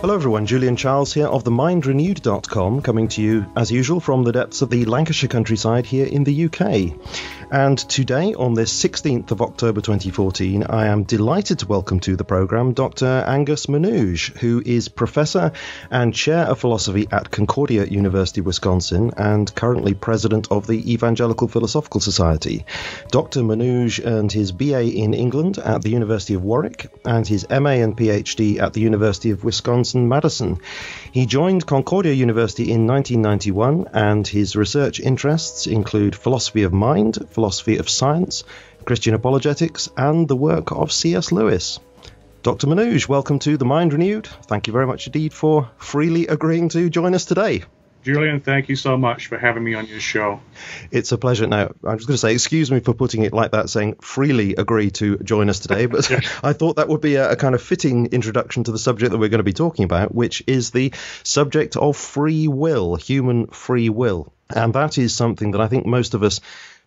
Hello everyone, Julian Charles here of themindrenewed.com, coming to you as usual from the depths of the Lancashire countryside here in the UK. And today, on this 16th of October 2014, I am delighted to welcome to the programme Dr. Angus Menuge, who is Professor and Chair of Philosophy at Concordia University, Wisconsin, and currently President of the Evangelical Philosophical Society. Dr. Menuge earned his BA in England at the University of Warwick and his MA and PhD at the University of Wisconsin-Madison. He joined Concordia University in 1991, and his research interests include philosophy of mind, philosophy of science, Christian apologetics, and the work of C.S. Lewis. Dr. Menuge, welcome to The Mind Renewed. Thank you very much indeed for freely agreeing to join us today. Julian, thank you so much for having me on your show. It's a pleasure. Now, I'm just going to say, excuse me for putting it like that, saying freely agree to join us today, but yeah. I thought that would be a kind of fitting introduction to the subject that we're going to be talking about, which is the subject of free will, human free will. And that is something that I think most of us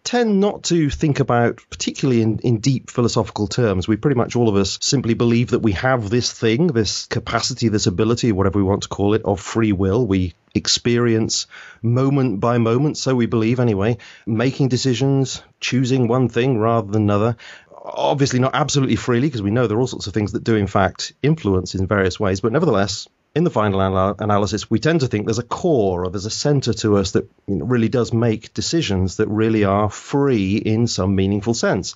tend not to think about, particularly in deep philosophical terms. We pretty much all of us simply believe that we have this thing, this capacity, this ability, whatever we want to call it, of free will. We experience moment by moment, so we believe anyway, making decisions, choosing one thing rather than another. Obviously not absolutely freely, because we know there are all sorts of things that do in fact influence in various ways, but nevertheless, in the final analysis, we tend to think there's a core or there's a center to us that really does make decisions that really are free in some meaningful sense.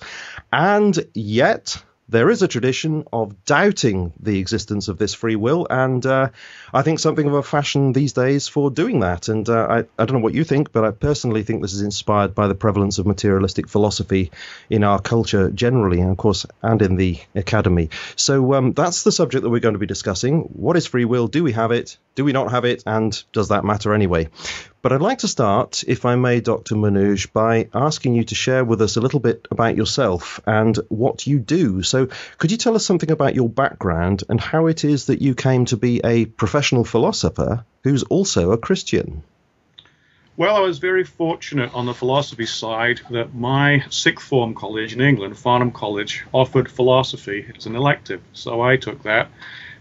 And yet there is a tradition of doubting the existence of this free will, and I think something of a fashion these days for doing that. And I don't know what you think, but I personally think this is inspired by the prevalence of materialistic philosophy in our culture generally, and of course, and in the academy. So that's the subject that we're going to be discussing. What is free will? Do we have it? Do we not have it? And does that matter anyway? But I'd like to start, if I may, Dr. Menuge, by asking you to share with us a little bit about yourself and what you do. So could you tell us something about your background and how it is that you came to be a professional philosopher who's also a Christian? Well, I was very fortunate on the philosophy side that my sixth form college in England, Farnham College, offered philosophy as an elective. So I took that.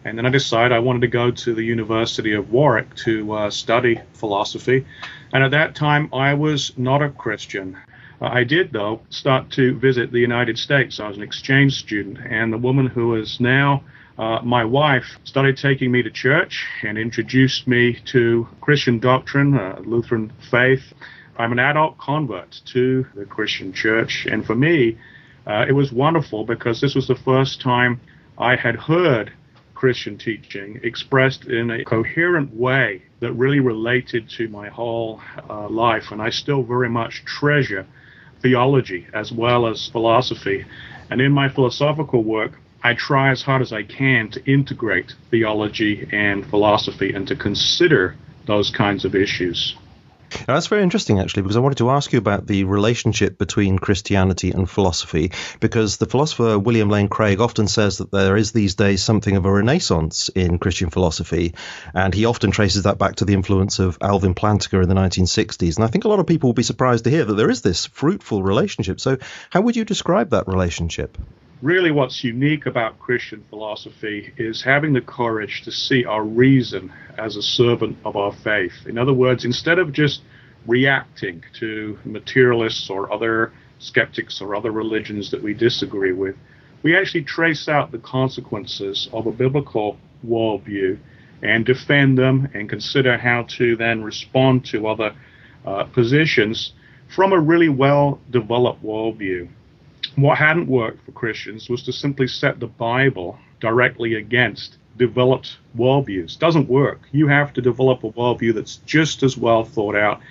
And then I decided I wanted to go to the University of Warwick to study philosophy. And at that time, I was not a Christian. I did, though, start to visit the United States. I was an exchange student. And the woman who is now my wife started taking me to church and introduced me to Christian doctrine, Lutheran faith. I'm an adult convert to the Christian church. And for me, it was wonderful because this was the first time I had heard Christian teaching expressed in a coherent way that really related to my whole life. And I still very much treasure theology as well as philosophy. And in my philosophical work, I try as hard as I can to integrate theology and philosophy and to consider those kinds of issues. Now, that's very interesting, actually, because I wanted to ask you about the relationship between Christianity and philosophy, because the philosopher William Lane Craig often says that there is these days something of a renaissance in Christian philosophy, and he often traces that back to the influence of Alvin Plantinga in the 1960s. And I think a lot of people will be surprised to hear that there is this fruitful relationship. So how would you describe that relationship? Really, what's unique about Christian philosophy is having the courage to see our reason as a servant of our faith. In other words, instead of just reacting to materialists or other skeptics or other religions that we disagree with, we actually trace out the consequences of a biblical worldview and defend them and consider how to then respond to other positions from a really well-developed worldview. What hadn't worked for Christians was to simply set the Bible directly against developed worldviews. It doesn't work. You have to develop a worldview that's just as well thought out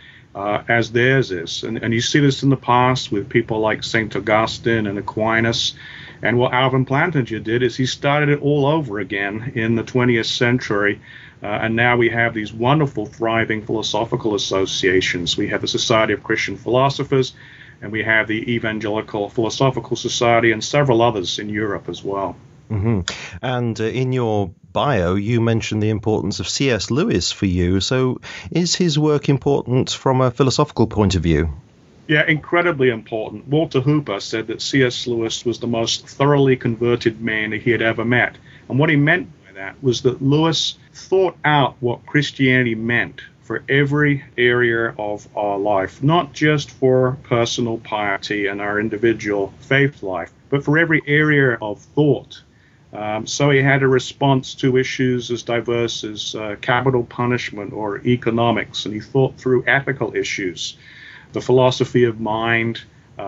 as theirs is. And you see this in the past with people like St. Augustine and Aquinas. And what Alvin Plantinga did is he started it all over again in the 20th century. And now we have these wonderful, thriving philosophical associations. We have the Society of Christian Philosophers, and we have the Evangelical Philosophical Society and several others in Europe as well. Mm-hmm. And in your bio, you mentioned the importance of C.S. Lewis for you. So is his work important from a philosophical point of view? Yeah, incredibly important. Walter Hooper said that C.S. Lewis was the most thoroughly converted man he had ever met. And what he meant by that was that Lewis thought out what Christianity meant for every area of our life, not just for personal piety and our individual faith life, but for every area of thought. So he had a response to issues as diverse as capital punishment or economics, and he thought through ethical issues, the philosophy of mind,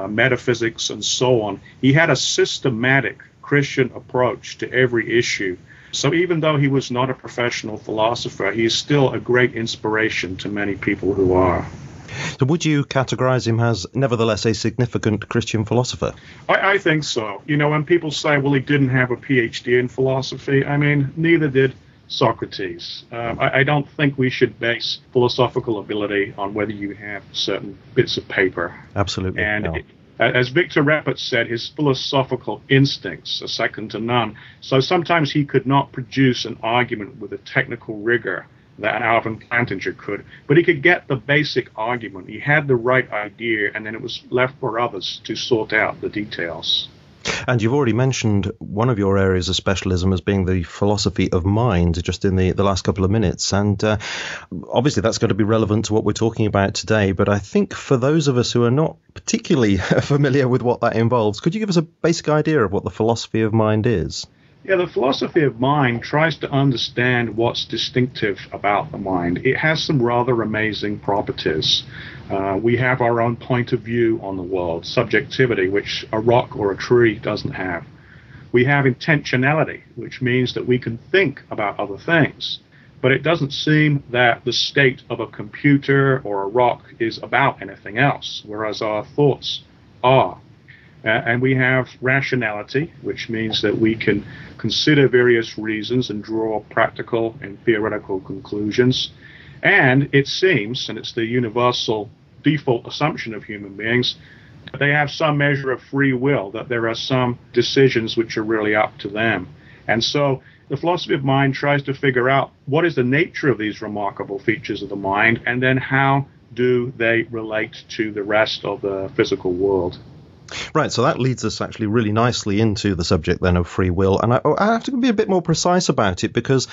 metaphysics, and so on. He had a systematic Christian approach to every issue. So even though he was not a professional philosopher, he is still a great inspiration to many people who are. So would you categorize him as nevertheless a significant Christian philosopher? I think so. You know, when people say, well, he didn't have a PhD in philosophy, I mean, neither did Socrates. I don't think we should base philosophical ability on whether you have certain bits of paper. Absolutely. And no. As Victor Reppert said, his philosophical instincts are second to none. So sometimes he could not produce an argument with a technical rigor that Alvin Plantinga could, but he could get the basic argument. He had the right idea, and then it was left for others to sort out the details. And you've already mentioned one of your areas of specialism as being the philosophy of mind just in the last couple of minutes. And obviously that's going to be relevant to what we're talking about today. But I think for those of us who are not particularly familiar with what that involves, could you give us a basic idea of what the philosophy of mind is? Yeah, the philosophy of mind tries to understand what's distinctive about the mind. It has some rather amazing properties. We have our own point of view on the world, subjectivity, which a rock or a tree doesn't have. We have intentionality, which means that we can think about other things. But it doesn't seem that the state of a computer or a rock is about anything else, whereas our thoughts are. And we have rationality, which means that we can consider various reasons and draw practical and theoretical conclusions. And it seems, and it's the universal default assumption of human beings, that they have some measure of free will, that there are some decisions which are really up to them. And so the philosophy of mind tries to figure out what is the nature of these remarkable features of the mind, and then how do they relate to the rest of the physical world. Right, so that leads us actually really nicely into the subject then of free will. And I have to be a bit more precise about it, because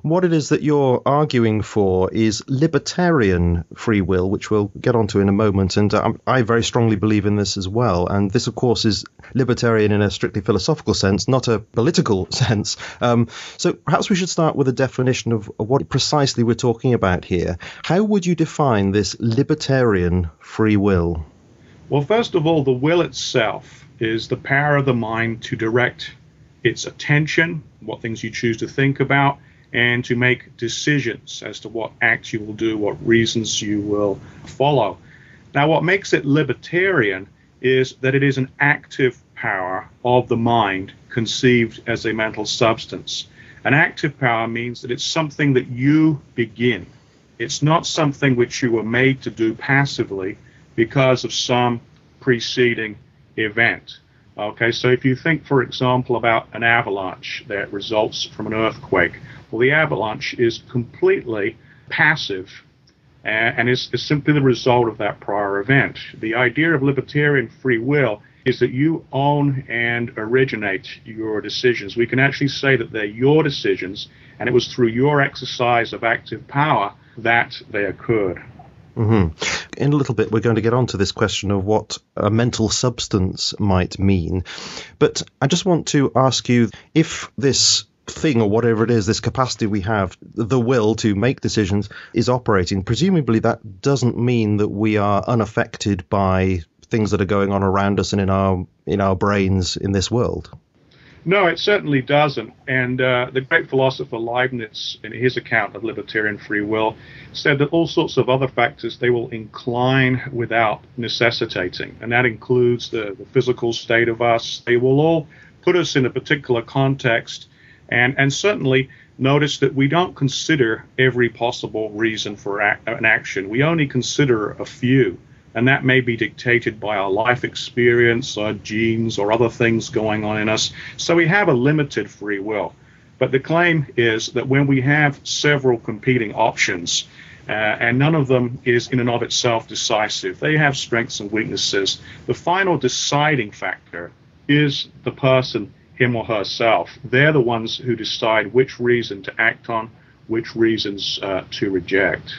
what it is that you're arguing for is libertarian free will, which we'll get onto in a moment. And I very strongly believe in this as well. And this, of course, is libertarian in a strictly philosophical sense, not a political sense. So perhaps we should start with a definition of what precisely we're talking about here. How would you define this libertarian free will? Well, first of all, the will itself is the power of the mind to direct its attention, what things you choose to think about, and to make decisions as to what acts you will do, what reasons you will follow. Now, what makes it libertarian is that it is an active power of the mind conceived as a mental substance. An active power means that it's something that you begin. It's not something which you were made to do passively because of some preceding event. Okay, so if you think, for example, about an avalanche that results from an earthquake, well, the avalanche is completely passive and is simply the result of that prior event. The idea of libertarian free will is that you own and originate your decisions. We can actually say that they're your decisions, and it was through your exercise of active power that they occurred. Mm-hmm. In a little bit, we're going to get on to this question of what a mental substance might mean. But I just want to ask you, if this thing or whatever it is, this capacity we have, the will to make decisions, is operating, presumably that doesn't mean that we are unaffected by things that are going on around us and in our brains in this world. No, it certainly doesn't. And the great philosopher Leibniz, in his account of libertarian free will, said that all sorts of other factors they will incline without necessitating. And that includes the physical state of us. They will all put us in a particular context. And certainly notice that we don't consider every possible reason for an action. We only consider a few. And that may be dictated by our life experience, our genes, or other things going on in us. So we have a limited free will. But the claim is that when we have several competing options, and none of them is in and of itself decisive, they have strengths and weaknesses, the final deciding factor is the person, him or herself. They're the ones who decide which reason to act on, which reasons to reject.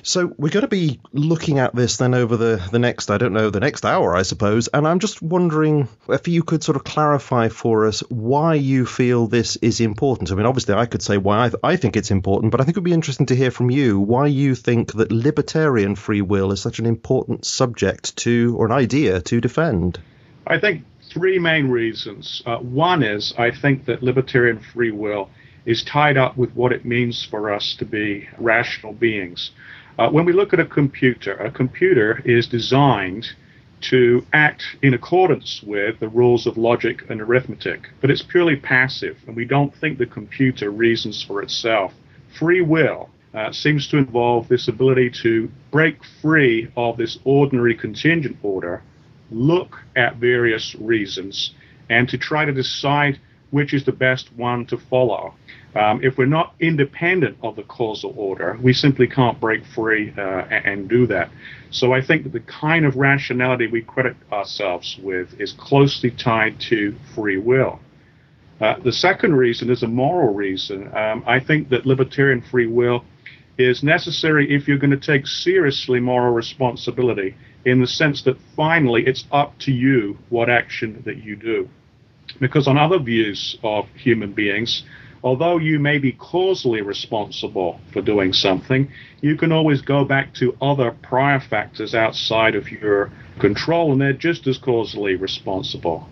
So we're going to be looking at this then over the next, the next hour, I suppose. And I'm just wondering if you could sort of clarify for us why you feel this is important. I mean, obviously, I could say why I think it's important, but I think it would be interesting to hear from you why you think that libertarian free will is such an important subject to, or an idea to defend. I think three main reasons. One is I think that libertarian free will is tied up with what it means for us to be rational beings. When we look at a computer is designed to act in accordance with the rules of logic and arithmetic, but it's purely passive, and we don't think the computer reasons for itself. Free will seems to involve this ability to break free of this ordinary contingent order, look at various reasons, and to try to decide which is the best one to follow. If we're not independent of the causal order, we simply can't break free and do that. So I think that the kind of rationality we credit ourselves with is closely tied to free will. The second reason is a moral reason. I think that libertarian free will is necessary if you're going to take seriously moral responsibility, in the sense that finally it's up to you what action that you do. Because on other views of human beings, although you may be causally responsible for doing something, you can always go back to other prior factors outside of your control, and they're just as causally responsible.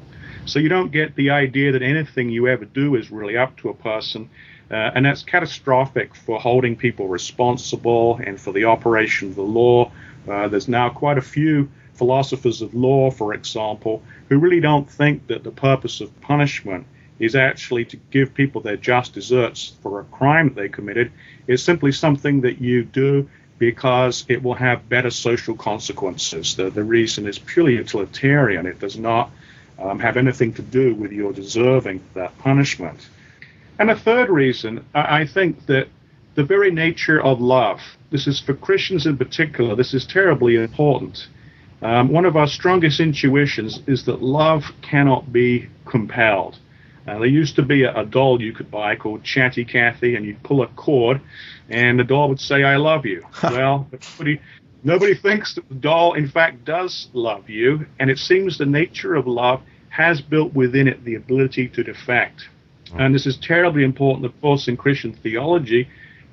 So you don't get the idea that anything you ever do is really up to a person, and that's catastrophic for holding people responsible and for the operation of the law. There's now quite a few philosophers of law, for example, who really don't think that the purpose of punishment is actually to give people their just deserts for a crime that they committed. It's simply something that you do because it will have better social consequences. The reason is purely utilitarian. It does not have anything to do with your deserving that punishment. And a third reason, I think that the very nature of love, this is for Christians in particular, this is terribly important. One of our strongest intuitions is that love cannot be compelled. There used to be a doll you could buy called Chatty Cathy, and you'd pull a cord, and the doll would say, "I love you." Well, nobody thinks that the doll, in fact, does love you, and it seems the nature of love has built within it the ability to defect. And this is terribly important, of course, in Christian theology,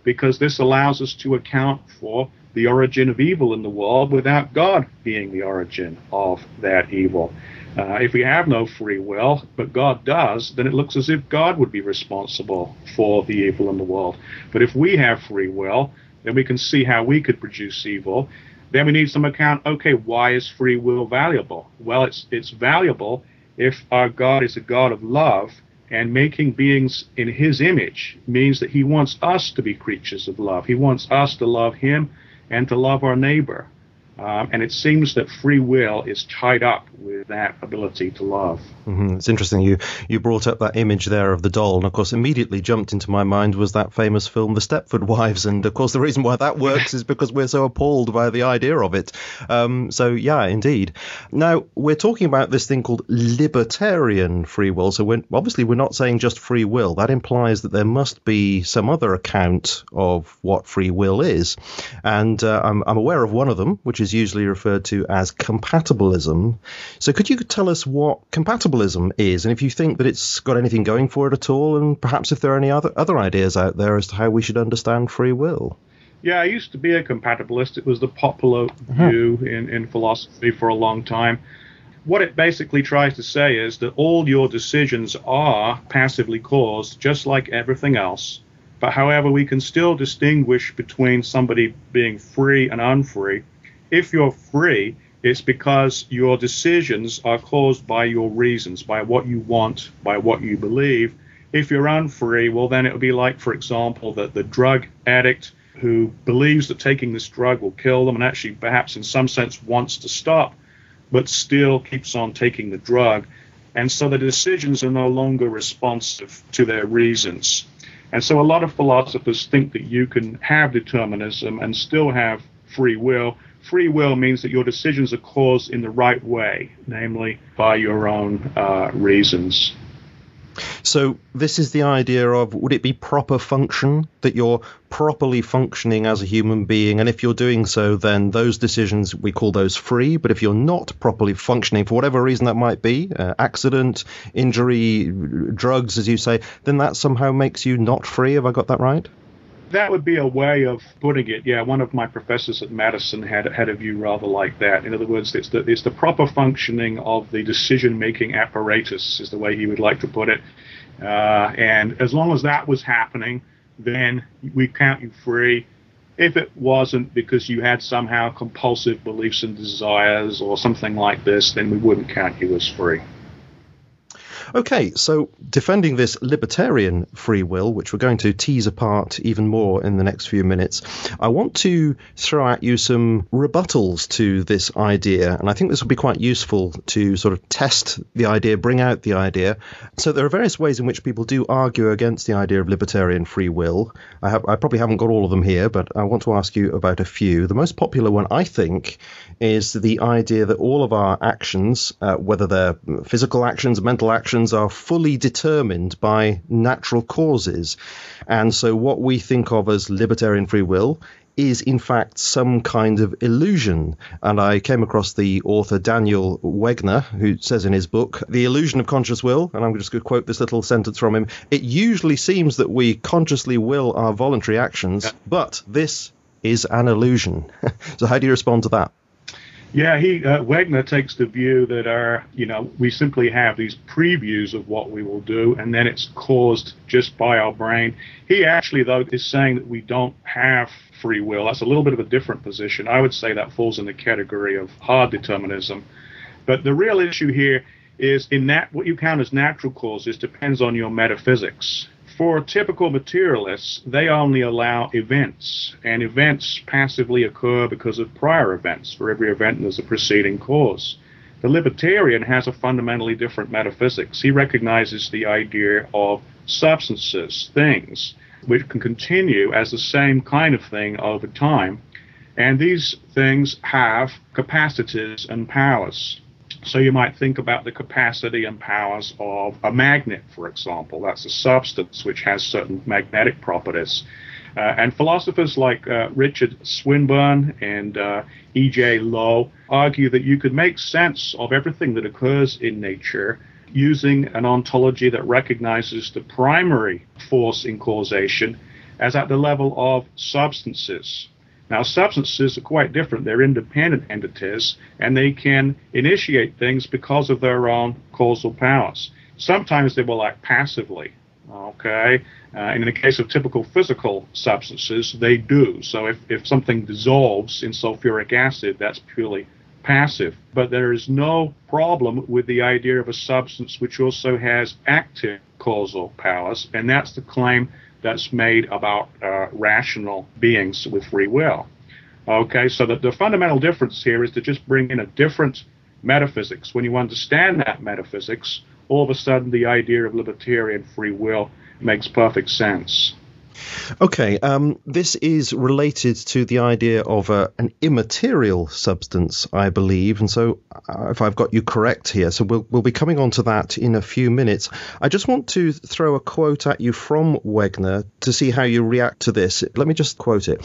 because this allows us to account for the origin of evil in the world without God being the origin of that evil. If we have no free will, but God does, then it looks as if God would be responsible for the evil in the world. But if we have free will, then we can see how we could produce evil. Then we need some account, okay, why is free will valuable? Well, it's valuable if our God is a God of love, and making beings in his image means that he wants us to be creatures of love. He wants us to love him and to love our neighbor. And it seems that free will is tied up with that ability to love. Mm-hmm. It's interesting you brought up that image there of the doll, and of course immediately jumped into my mind was that famous film The Stepford Wives, and of course the reason why that works is because we're so appalled by the idea of it. So yeah, indeed. Now we're talking about this thing called libertarian free will, so we're not saying just free will. That implies that there must be some other account of what free will is, and I'm aware of one of them, which is usually referred to as compatibilism. So could you tell us what compatibilism is, and if you think that it's got anything going for it at all, and perhaps if there are any other ideas out there as to how we should understand free will? Yeah, I used to be a compatibilist. It was the popular view in philosophy for a long time. What it basically tries to say is that all your decisions are passively caused, just like everything else. But however, we can still distinguish between somebody being free and unfree. If you're free, it's because your decisions are caused by your reasons, by what you want, by what you believe. If you're unfree, well, then it would be like, for example, the drug addict who believes that taking this drug will kill them and actually perhaps in some sense wants to stop, but still keeps on taking the drug. And so the decisions are no longer responsive to their reasons. And so a lot of philosophers think that you can have determinism and still have free will. Free will means that your decisions are caused in the right way, namely by your own reasons. So this is the idea of, would it be proper function, that you're properly functioning as a human being? And if you're doing so, then those decisions, we call those free. But if you're not properly functioning, for whatever reason that might be, accident, injury, drugs, as you say, then that somehow makes you not free. Have I got that right? That would be a way of putting it. Yeah, one of my professors at Madison had a view rather like that. In other words, it's the proper functioning of the decision-making apparatus is the way he would like to put it. And as long as that was happening, then we count you free. If it wasn't because you had somehow compulsive beliefs and desires or something like this, then we wouldn't count you as free. Okay, so defending this libertarian free will, which we're going to tease apart even more in the next few minutes, I want to throw at you some rebuttals to this idea, and I think this will be quite useful to sort of test the idea, bring out the idea. So there are various ways in which people do argue against the idea of libertarian free will. I probably haven't got all of them here, but I want to ask you about a few. The most popular one, I think, is the idea that all of our actions, whether they're physical actions, mental actions, are fully determined by natural causes. And so what we think of as libertarian free will is in fact some kind of illusion. And I came across the author Daniel Wegner, who says in his book, The Illusion of Conscious Will, and I'm just going to quote this little sentence from him, "It usually seems that we consciously will our voluntary actions, but this is an illusion." So how do you respond to that? Yeah, Wegner takes the view that we simply have these previews of what we will do, and then it's caused just by our brain. He actually, though, is saying that we don't have free will. That's a little bit of a different position. I would say that falls in the category of hard determinism. But the real issue here is in that what you count as natural causes depends on your metaphysics. For typical materialists, they only allow events, and events passively occur because of prior events. For every event, there's a preceding cause. The libertarian has a fundamentally different metaphysics. He recognizes the idea of substances, things, which can continue as the same kind of thing over time, and these things have capacities and powers. So you might think about the capacity and powers of a magnet, for example. That's a substance which has certain magnetic properties. And philosophers like Richard Swinburne and E.J. Lowe argue that you could make sense of everything that occurs in nature using an ontology that recognizes the primary force in causation as at the level of substances. Now, substances are quite different. They're independent entities, and they can initiate things because of their own causal powers. Sometimes they will act passively, okay? And in the case of typical physical substances, they do. So if something dissolves in sulfuric acid, that's purely passive. But there is no problem with the idea of a substance which also has active causal powers, and that's the claim that's made about rational beings with free will. Okay, so the fundamental difference here is to just bring in a different metaphysics. When you understand that metaphysics, all of a sudden the idea of libertarian free will makes perfect sense. Okay, this is related to the idea of an immaterial substance, I believe, and so if I've got you correct here, so we'll be coming on to that in a few minutes. I just want to throw a quote at you from Wegner to see how you react to this. Let me just quote it.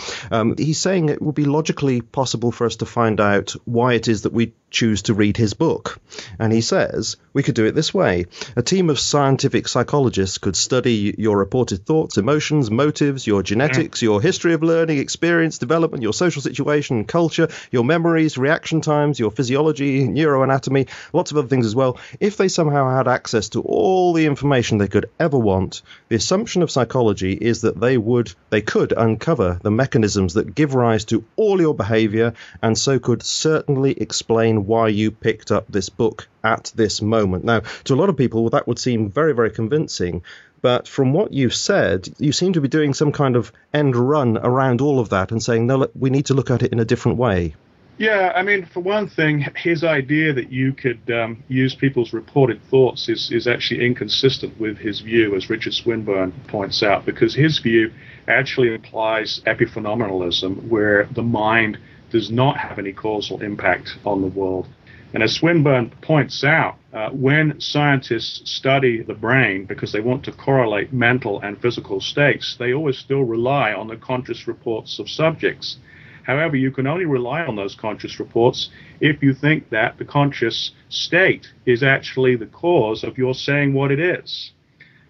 He's saying it would be logically possible for us to find out why it is that we choose to read his book. And he says, we could do it this way. A team of scientific psychologists could study your reported thoughts, emotions, motives, your genetics, your history of learning, experience, development, your social situation, culture, your memories, reaction times, your physiology, neuroanatomy, lots of other things as well. If they somehow had access to all the information they could ever want, the assumption of psychology is that they could uncover the mechanisms that give rise to all your behavior, and so could certainly explain why you picked up this book at this moment. Now, to a lot of people, that would seem very, very convincing. But from what you've said, you seem to be doing some kind of end run around all of that and saying, no, look, we need to look at it in a different way. Yeah, I mean, for one thing, his idea that you could use people's reported thoughts is actually inconsistent with his view, as Richard Swinburne points out, because his view actually implies epiphenomenalism, where the mind does not have any causal impact on the world. And as Swinburne points out, when scientists study the brain because they want to correlate mental and physical states, they always still rely on the conscious reports of subjects. However, you can only rely on those conscious reports if you think that the conscious state is actually the cause of your saying what it is.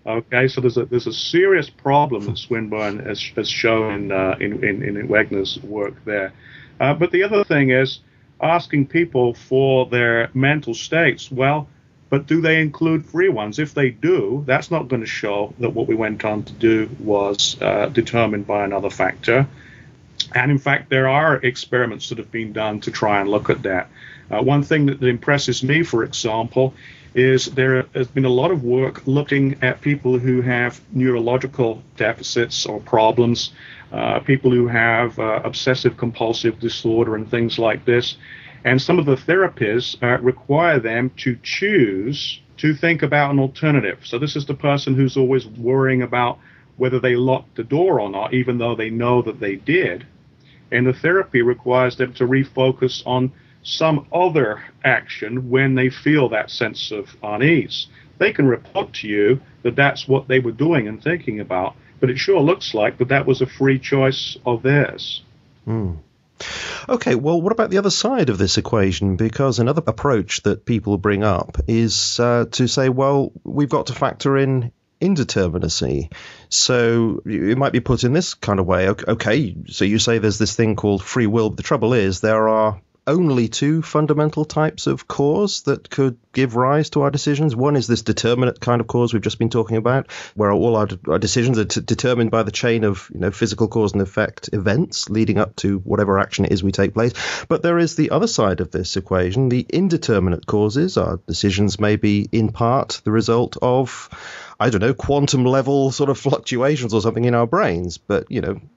Okay, so there's a serious problem that Swinburne has shown in Wegner's work there. But the other thing is asking people for their mental states. Well, but do they include free ones? If they do, that's not going to show that what we went on to do was determined by another factor. And in fact, there are experiments that have been done to try and look at that. One thing that impresses me, for example, is there has been a lot of work looking at people who have neurological deficits or problems, people who have obsessive compulsive disorder and things like this. And some of the therapies require them to choose to think about an alternative. So this is the person who's always worrying about whether they locked the door or not, even though they know that they did. And the therapy requires them to refocus on some other action when they feel that sense of unease. They can report to you that that's what they were doing and thinking about, but it sure looks like that was a free choice of theirs. Okay, well, what about the other side of this equation? Because another approach that people bring up is to say, well, we've got to factor in indeterminacy. So it might be put in this kind of way. Okay, so you say there's this thing called free will, but the trouble is there are only two fundamental types of cause that could give rise to our decisions. One is this determinate kind of cause we've just been talking about, where all our decisions are determined by the chain of physical cause and effect events leading up to whatever action it is we take place. But there is the other side of this equation, the indeterminate causes. Our decisions may be in part the result of, I don't know, quantum level sort of fluctuations or something in our brains. But,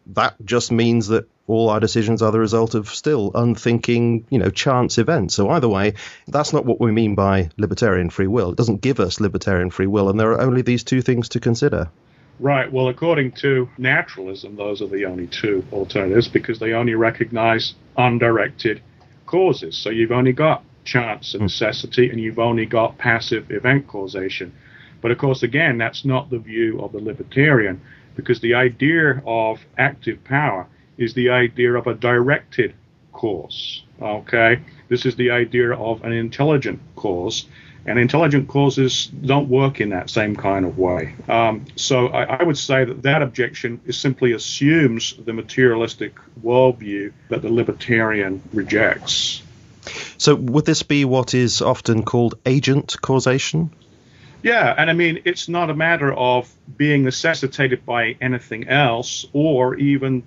that just means that all our decisions are the result of still unthinking, chance events. So either way, that's not what we mean by libertarian free will. It doesn't give us libertarian free will, and there are only these two things to consider. Right. Well, according to naturalism, those are the only two alternatives because they only recognize undirected causes. So you've only got chance and necessity, and you've only got passive event causation. But of course, again, that's not the view of the libertarian, because the idea of active power is the idea of a directed cause. Okay, this is the idea of an intelligent cause, and intelligent causes don't work in that same kind of way. So I would say that objection simply assumes the materialistic worldview that the libertarian rejects. So would this be what is often called agent causation? Yeah, and I mean, it's not a matter of being necessitated by anything else or even,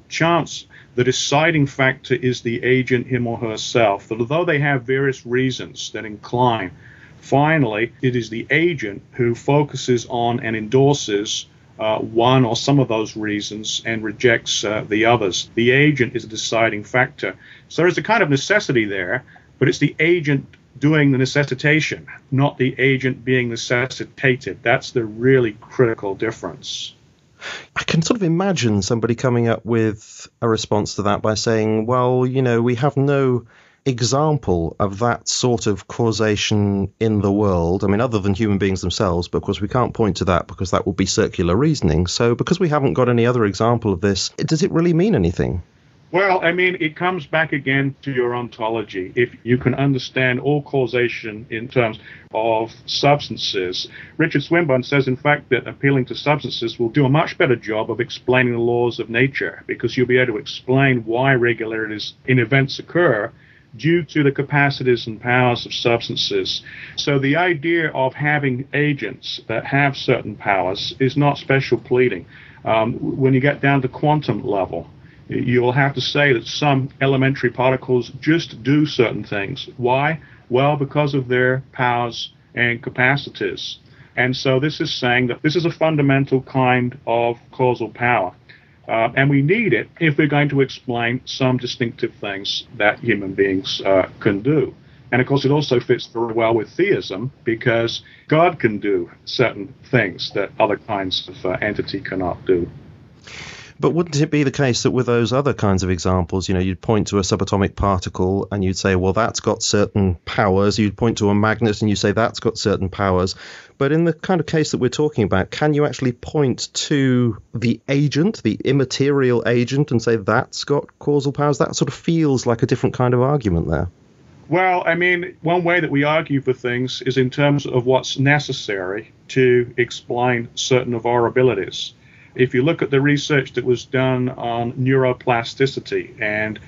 chance. The deciding factor is the agent, him or herself. That although they have various reasons that incline, finally, it is the agent who focuses on and endorses one or some of those reasons and rejects the others. The agent is a deciding factor. So there's a kind of necessity there, but it's the agent doing the necessitation, not the agent being necessitated. That's the really critical difference. I can sort of imagine somebody coming up with a response to that by saying, well, we have no example of that sort of causation in the world. I mean, other than human beings themselves, but of course we can't point to that because that would be circular reasoning. So because we haven't got any other example of this, does it really mean anything? Well, I mean, it comes back again to your ontology. If you can understand all causation in terms of substances, Richard Swinburne says, in fact, that appealing to substances will do a much better job of explaining the laws of nature, because you'll be able to explain why regularities in events occur due to the capacities and powers of substances. So the idea of having agents that have certain powers is not special pleading. When you get down to quantum level, you will have to say that some elementary particles just do certain things. Why? Well, because of their powers and capacities. And so this is saying that this is a fundamental kind of causal power. And we need it if we're going to explain some distinctive things that human beings can do. And of course, it also fits very well with theism, because God can do certain things that other kinds of entity cannot do. But wouldn't it be the case that with those other kinds of examples, you'd point to a subatomic particle and you'd say, well, that's got certain powers. You'd point to a magnet and you say that's got certain powers. But in the kind of case that we're talking about, can you actually point to the agent, the immaterial agent, and say that's got causal powers? That sort of feels like a different kind of argument there. Well, I mean, one way that we argue for things is in terms of what's necessary to explain certain of our abilities. If you look at the research that was done on neuroplasticity and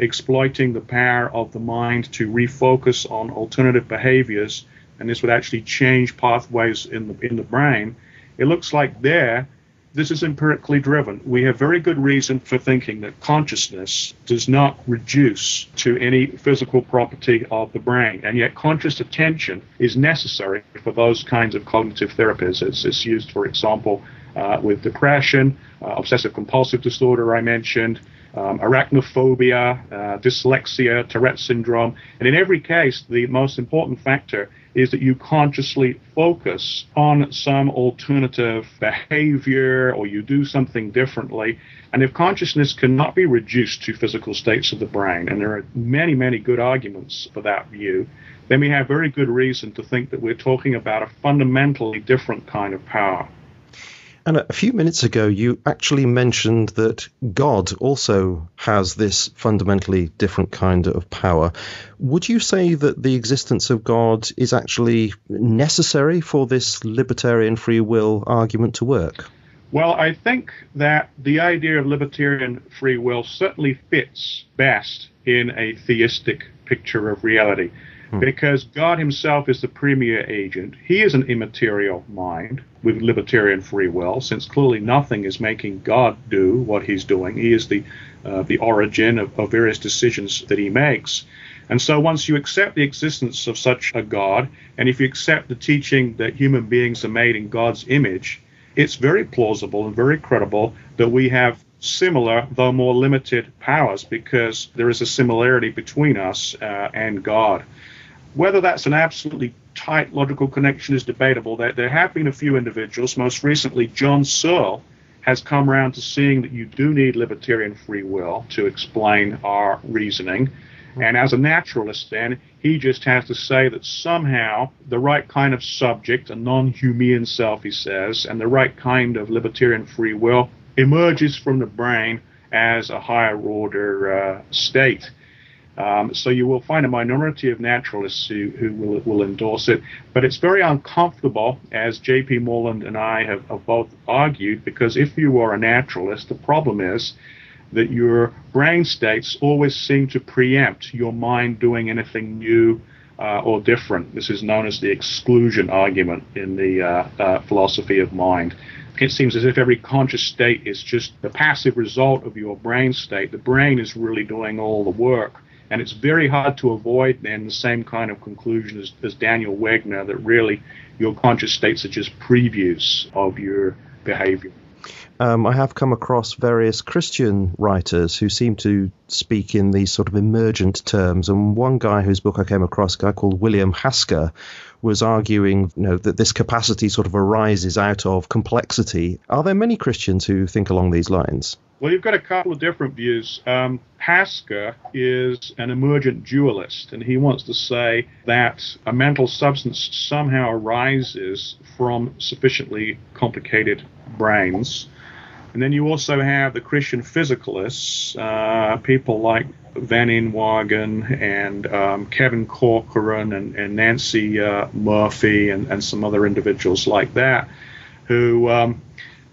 exploiting the power of the mind to refocus on alternative behaviors, and this would actually change pathways in the brain, it looks like this is empirically driven. We have very good reason for thinking that consciousness does not reduce to any physical property of the brain, and yet conscious attention is necessary for those kinds of cognitive therapies. It's used, for example, with depression, obsessive-compulsive disorder I mentioned, arachnophobia, dyslexia, Tourette syndrome. And in every case, the most important factor is that you consciously focus on some alternative behavior or you do something differently. And if consciousness cannot be reduced to physical states of the brain, and there are many, many good arguments for that view, then we have very good reason to think that we're talking about a fundamentally different kind of power. And a few minutes ago, you actually mentioned that God also has this fundamentally different kind of power. Would you say that the existence of God is actually necessary for this libertarian free will argument to work? Well, I think that the idea of libertarian free will certainly fits best in a theistic picture of reality. Because God himself is the premier agent. He is an immaterial mind with libertarian free will, since clearly nothing is making God do what he's doing. He is the origin of various decisions that he makes. And so once you accept the existence of such a God, and if you accept the teaching that human beings are made in God's image, it's very plausible and very credible that we have similar, though more limited, powers, because there is a similarity between us and God. Whether that's an absolutely tight logical connection is debatable. There have been a few individuals, most recently John Searle has come around to seeing that you do need libertarian free will to explain our reasoning. And as a naturalist then, he just has to say that somehow the right kind of subject, a non-Humean self, he says, and the right kind of libertarian free will emerges from the brain as a higher order state. So you will find a minority of naturalists who will endorse it. But it's very uncomfortable, as J.P. Moreland and I have both argued, because if you are a naturalist, the problem is that your brain states always seem to preempt your mind doing anything new or different. This is known as the exclusion argument in the philosophy of mind. It seems as if every conscious state is just the passive result of your brain state. The brain is really doing all the work. And it's very hard to avoid then the same kind of conclusion as Daniel Wegner, that really your conscious states are just previews of your behavior. I have come across various Christian writers who seem to speak in these sort of emergent terms. And one guy whose book I came across, a guy called William Hasker, was arguing that this capacity sort of arises out of complexity. Are there many Christians who think along these lines? Well, you've got a couple of different views. Hasker is an emergent dualist, and he wants to say that a mental substance somehow arises from sufficiently complicated brains. And then you also have the Christian physicalists, people like Van Inwagen and Kevin Corcoran and Nancy Murphy and some other individuals like that, who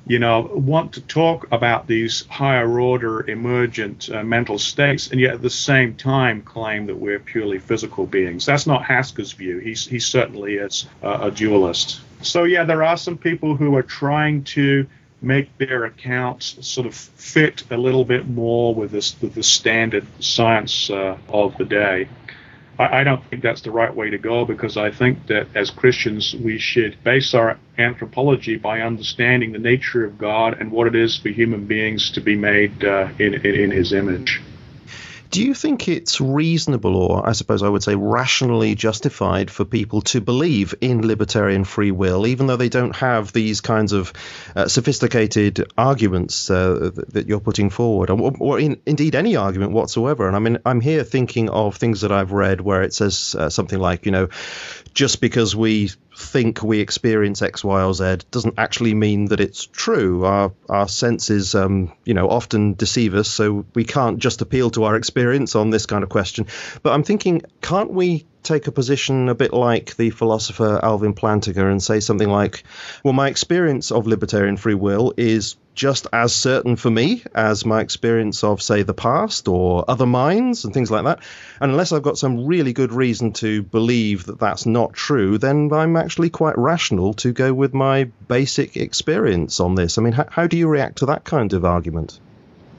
want to talk about these higher order emergent mental states, and yet at the same time claim that we're purely physical beings. That's not Hasker's view. He certainly is a dualist. So yeah, there are some people who are trying to make their accounts sort of fit a little bit more with the standard science of the day. I don't think that's the right way to go, because I think that as Christians we should base our anthropology by understanding the nature of God and what it is for human beings to be made in his image. Do you think it's reasonable, or I suppose I would say rationally justified, for people to believe in libertarian free will, even though they don't have these kinds of sophisticated arguments that you're putting forward, or indeed any argument whatsoever? And I mean, I'm here thinking of things that I've read where it says something like, just because we think we experience X, Y, or Z doesn't actually mean that it's true. Our senses, often deceive us, so we can't just appeal to our experience on this kind of question. But I'm thinking, can't we take a position a bit like the philosopher Alvin Plantinga and say something like, well, my experience of libertarian free will is just as certain for me as my experience of, say, the past or other minds and things like that. And unless I've got some really good reason to believe that that's not true, then I'm actually quite rational to go with my basic experience on this. I mean, how do you react to that kind of argument?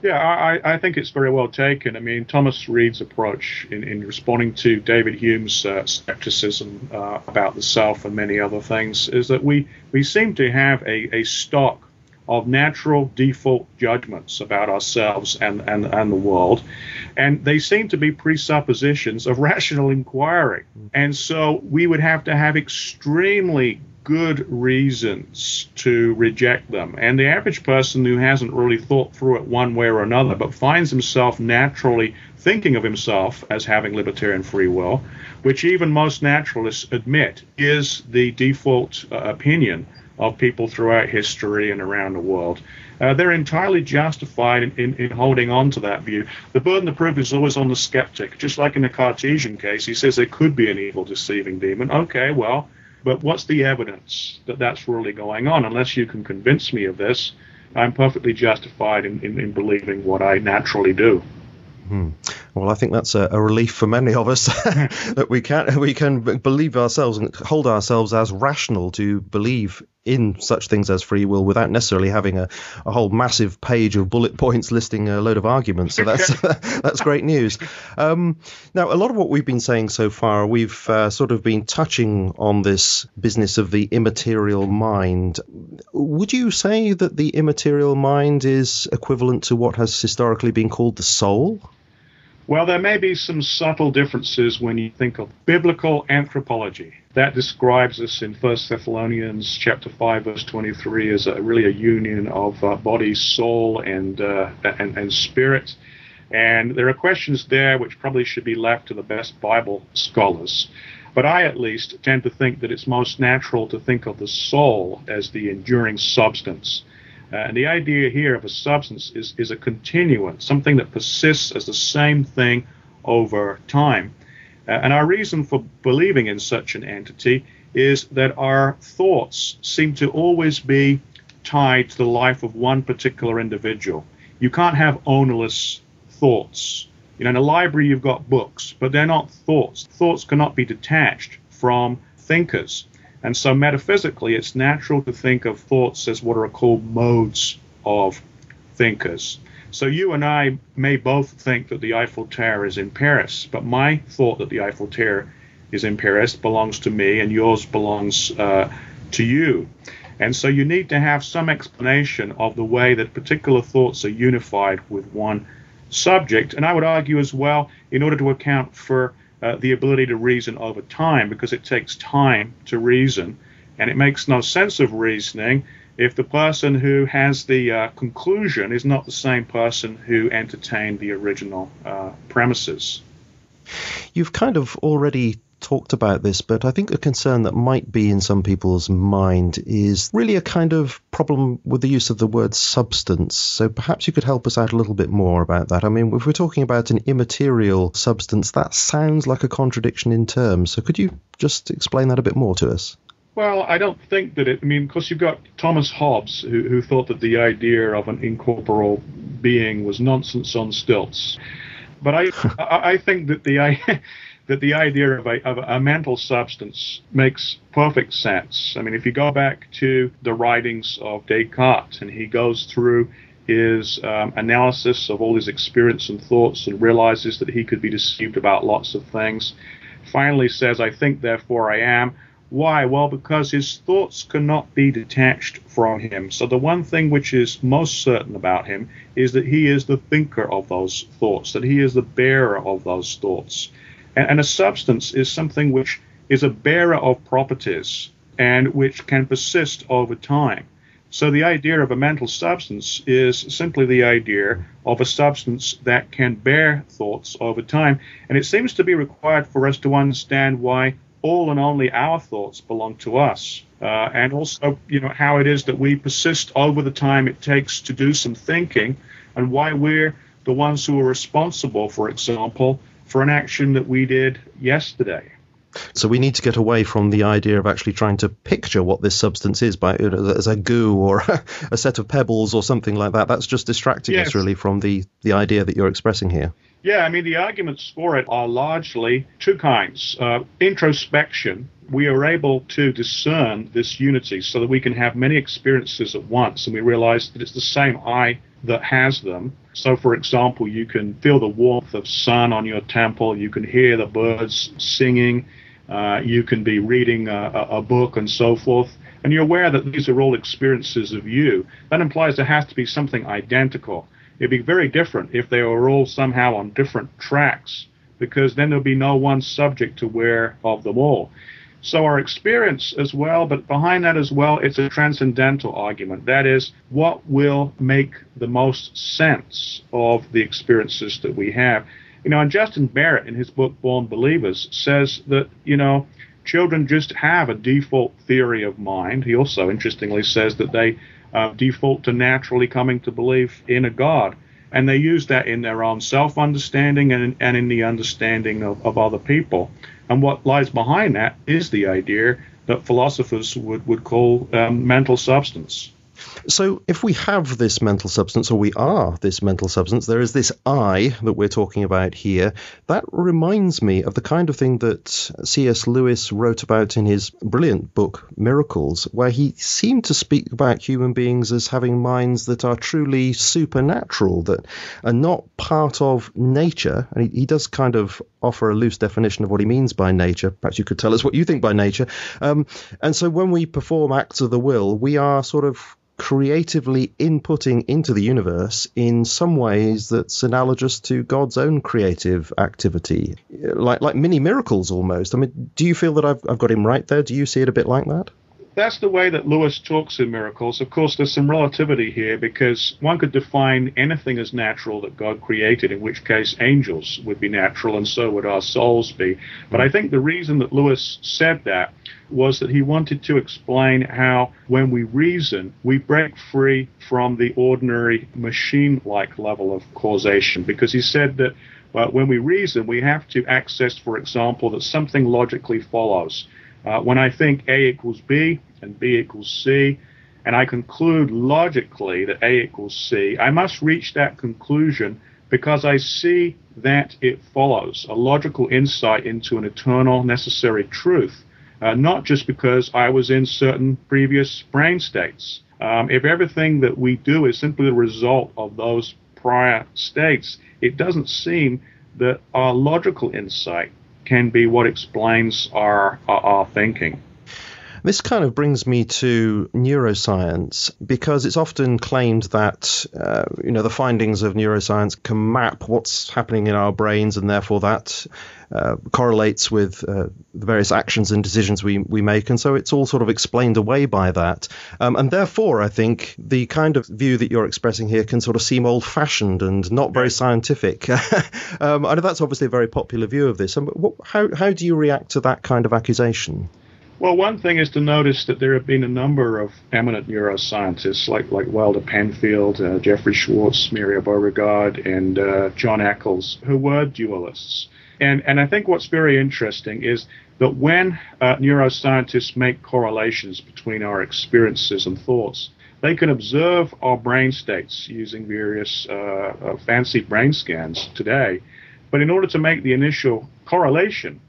Yeah, I think it's very well taken. I mean, Thomas Reid's approach in responding to David Hume's skepticism about the self and many other things is that we seem to have a stock of natural default judgments about ourselves and the world, and they seem to be presuppositions of rational inquiry. And so we would have to have extremely good reasons to reject them. And the average person who hasn't really thought through it one way or another, but finds himself naturally thinking of himself as having libertarian free will, which even most naturalists admit is the default opinion of people throughout history and around the world, they're entirely justified in holding on to that view. The burden of proof is always on the skeptic. Just like in the Cartesian case, he says there could be an evil, deceiving demon. Okay, well, but what's the evidence that that's really going on? Unless you can convince me of this, I'm perfectly justified in believing what I naturally do. Well, I think that's a relief for many of us that we can believe ourselves and hold ourselves as rational to believe in such things as free will without necessarily having a whole massive page of bullet points listing a load of arguments. So that's great news. Now, a lot of what we've been saying so far, we've sort of been touching on this business of the immaterial mind. Would you say that the immaterial mind is equivalent to what has historically been called the soul? Well, there may be some subtle differences when you think of biblical anthropology. That describes us in 1 Thessalonians chapter 5, verse 23 as really a union of body, soul, and spirit. And there are questions there which probably should be left to the best Bible scholars. But I, at least, tend to think that it's most natural to think of the soul as the enduring substance. And the idea here of a substance is a continuum, something that persists as the same thing over time. And our reason for believing in such an entity is that our thoughts seem to always be tied to the life of one particular individual. You can't have ownerless thoughts. In a library you've got books, but they're not thoughts. Thoughts cannot be detached from thinkers. And so metaphysically, it's natural to think of thoughts as what are called modes of thinkers. So you and I may both think that the Eiffel Tower is in Paris, but my thought that the Eiffel Tower is in Paris belongs to me and yours belongs to you. And so you need to have some explanation of the way that particular thoughts are unified with one subject. And I would argue as well, in order to account for the ability to reason over time, because it takes time to reason, and it makes no sense of reasoning if the person who has the conclusion is not the same person who entertained the original premises. You've kind of already talked about this, but I think a concern that might be in some people's mind is really a kind of problem with the use of the word substance. So perhaps you could help us out a little bit more about that. I mean, if we're talking about an immaterial substance, that sounds like a contradiction in terms. So could you just explain that a bit more to us? Well, I don't think that because you've got Thomas Hobbes, who thought that the idea of an incorporeal being was nonsense on stilts. But I think that the idea of a mental substance makes perfect sense. I mean, if you go back to the writings of Descartes, and he goes through his analysis of all his experience and thoughts and realizes that he could be deceived about lots of things, finally says, I think, therefore I am, Why? Well, because his thoughts cannot be detached from him. So the one thing which is most certain about him is that he is the thinker of those thoughts, that he is the bearer of those thoughts. And a substance is something which is a bearer of properties and which can persist over time. So the idea of a mental substance is simply the idea of a substance that can bear thoughts over time. And it seems to be required for us to understand why all and only our thoughts belong to us. And also, how it is that we persist over the time it takes to do some thinking, and why we're the ones who are responsible, for example, for an action that we did yesterday. So we need to get away from the idea of actually trying to picture what this substance is as a goo or a set of pebbles or something like that. That's just distracting us really from the idea that you're expressing here. Yeah, I mean, the arguments for it are largely two kinds. Introspection, we are able to discern this unity so that we can have many experiences at once, and we realize that it's the same I that has them. So, for example, you can feel the warmth of sun on your temple, you can hear the birds singing, you can be reading a book and so forth, and you're aware that these are all experiences of you. That implies there has to be something identical. It'd be very different if they were all somehow on different tracks, because then there'd be no one subject to aware of them all. So our experience as well, but behind that as well, it's a transcendental argument. That is, what will make the most sense of the experiences that we have? And Justin Barrett, in his book Born Believers, says that, children just have a default theory of mind. He also, interestingly, says that they default to naturally coming to believe in a God. And they use that in their own self-understanding and in the understanding of other people. And what lies behind that is the idea that philosophers would call mental substance. So if we have this mental substance, or we are this mental substance, there is this I that we're talking about here. That reminds me of the kind of thing that C.S. Lewis wrote about in his brilliant book, Miracles, where he seemed to speak about human beings as having minds that are truly supernatural, that are not part of nature. And he does kind of offer a loose definition of what he means by nature. Perhaps you could tell us what you think by nature. And so when we perform acts of the will, we are sort of creatively inputting into the universe in some ways that's analogous to God's own creative activity, like mini miracles almost. I mean, do you feel that I've got him right there? Do you see it a bit like that? That's the way that Lewis talks in Miracles. Of course, there's some relativity here, because one could define anything as natural that God created, in which case angels would be natural and so would our souls be. But I think the reason that Lewis said that was that he wanted to explain how when we reason, we break free from the ordinary machine-like level of causation, because he said that when we reason, we have to access, for example, that something logically follows. When I think A equals B and B equals C, and I conclude logically that A equals C, I must reach that conclusion because I see that it follows a logical insight into an eternal necessary truth, not just because I was in certain previous brain states. If everything that we do is simply the result of those prior states, it doesn't seem that our logical insight can be what explains our thinking. This kind of brings me to neuroscience, because it's often claimed that the findings of neuroscience can map what's happening in our brains, and therefore that correlates with the various actions and decisions we make, and so it's all sort of explained away by that. And therefore, I think the kind of view that you're expressing here can sort of seem old-fashioned and not very scientific. I know that's obviously a very popular view of this. How do you react to that kind of accusation? Well, one thing is to notice that there have been a number of eminent neuroscientists like Wilder Penfield, Jeffrey Schwartz, Muriel Beauregard, and John Eccles, who were dualists. And I think what's very interesting is that when neuroscientists make correlations between our experiences and thoughts, they can observe our brain states using various fancy brain scans today. But in order to make the initial correlation,